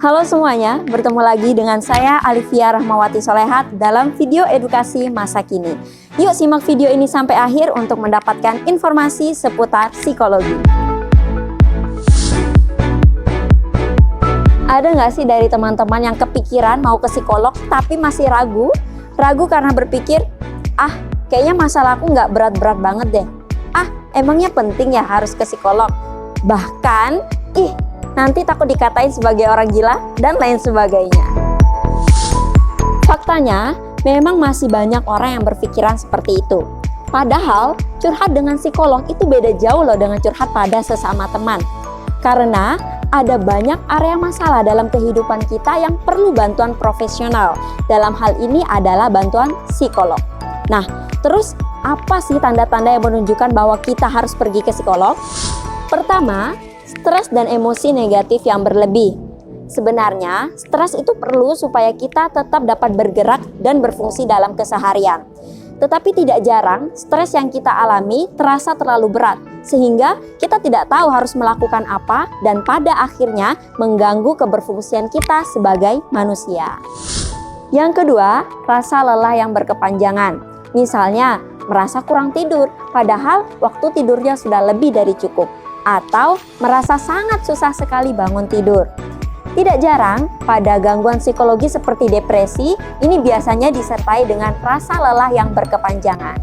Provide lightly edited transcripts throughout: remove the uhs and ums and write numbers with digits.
Halo semuanya, bertemu lagi dengan saya Alivia Rahmawati Solehat dalam video edukasi masa kini. Yuk simak video ini sampai akhir untuk mendapatkan informasi seputar psikologi. Ada nggak sih dari teman-teman yang kepikiran mau ke psikolog tapi masih ragu? Ragu karena berpikir, kayaknya masalahku nggak berat-berat banget deh. Emangnya penting ya harus ke psikolog? Bahkan, nanti takut dikatain sebagai orang gila dan lain sebagainya. Faktanya, memang masih banyak orang yang berpikiran seperti itu. Padahal, curhat dengan psikolog itu beda jauh loh dengan curhat pada sesama teman. Karena ada banyak area masalah dalam kehidupan kita yang perlu bantuan profesional. Dalam hal ini adalah bantuan psikolog. Nah, terus apa sih tanda-tanda yang menunjukkan bahwa kita harus pergi ke psikolog? Pertama, stres dan emosi negatif yang berlebih. Sebenarnya, stres itu perlu supaya kita tetap dapat bergerak dan berfungsi dalam keseharian. Tetapi tidak jarang, stres yang kita alami terasa terlalu berat, sehingga kita tidak tahu harus melakukan apa dan pada akhirnya mengganggu keberfungsian kita sebagai manusia. Yang kedua, rasa lelah yang berkepanjangan. Misalnya, merasa kurang tidur, padahal waktu tidurnya sudah lebih dari cukup. Atau merasa sangat susah sekali bangun tidur. Tidak jarang, pada gangguan psikologi seperti depresi, ini biasanya disertai dengan rasa lelah yang berkepanjangan.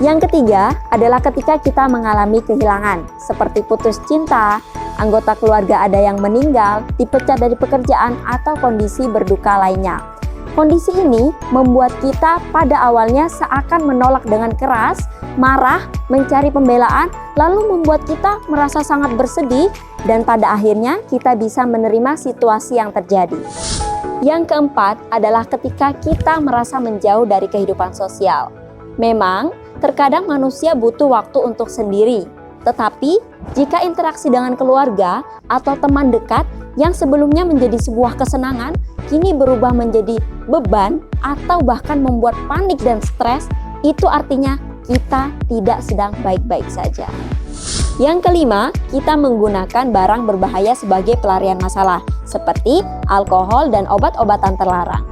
Yang ketiga adalah ketika kita mengalami kehilangan, seperti putus cinta, anggota keluarga ada yang meninggal, dipecat dari pekerjaan, atau kondisi berduka lainnya. Kondisi ini membuat kita pada awalnya seakan menolak dengan keras, marah, mencari pembelaan, lalu membuat kita merasa sangat bersedih, dan pada akhirnya kita bisa menerima situasi yang terjadi. Yang keempat adalah ketika kita merasa menjauh dari kehidupan sosial. Memang, terkadang manusia butuh waktu untuk sendiri. Tetapi, jika interaksi dengan keluarga atau teman dekat yang sebelumnya menjadi sebuah kesenangan, kini berubah menjadi beban atau bahkan membuat panik dan stres, itu artinya kita tidak sedang baik-baik saja. Yang kelima, kita menggunakan barang berbahaya sebagai pelarian masalah, seperti alkohol dan obat-obatan terlarang.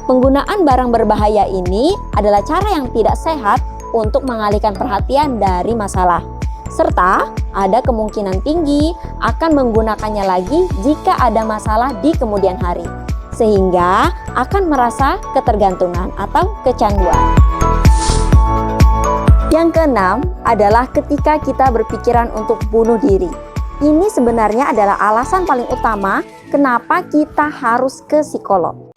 Penggunaan barang berbahaya ini adalah cara yang tidak sehat untuk mengalihkan perhatian dari masalah, serta ada kemungkinan tinggi akan menggunakannya lagi jika ada masalah di kemudian hari, sehingga akan merasa ketergantungan atau kecanduan. Yang keenam adalah ketika kita berpikiran untuk bunuh diri. Ini sebenarnya adalah alasan paling utama kenapa kita harus ke psikolog.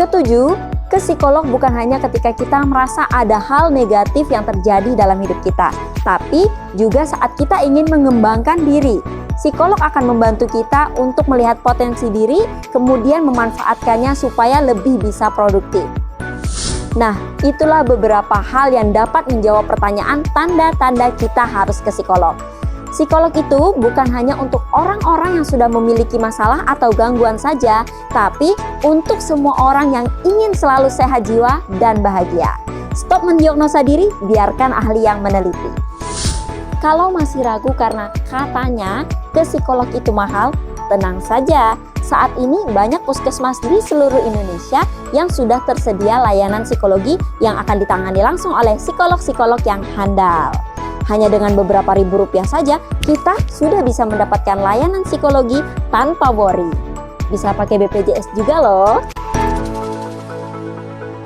Ketujuh, ke psikolog bukan hanya ketika kita merasa ada hal negatif yang terjadi dalam hidup kita, tapi juga saat kita ingin mengembangkan diri. Psikolog akan membantu kita untuk melihat potensi diri, kemudian memanfaatkannya supaya lebih bisa produktif. Nah, itulah beberapa hal yang dapat menjawab pertanyaan tanda-tanda kita harus ke psikolog. Psikolog itu bukan hanya untuk orang-orang yang sudah memiliki masalah atau gangguan saja, tapi untuk semua orang yang ingin selalu sehat jiwa dan bahagia. Stop mendiagnosa diri, biarkan ahli yang meneliti. Kalau masih ragu karena katanya ke psikolog itu mahal, tenang saja. Saat ini banyak puskesmas di seluruh Indonesia yang sudah tersedia layanan psikologi yang akan ditangani langsung oleh psikolog-psikolog yang handal. Hanya dengan beberapa ribu rupiah saja, kita sudah bisa mendapatkan layanan psikologi tanpa worry. Bisa pakai BPJS juga loh.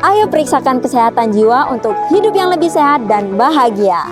Ayo periksakan kesehatan jiwa untuk hidup yang lebih sehat dan bahagia.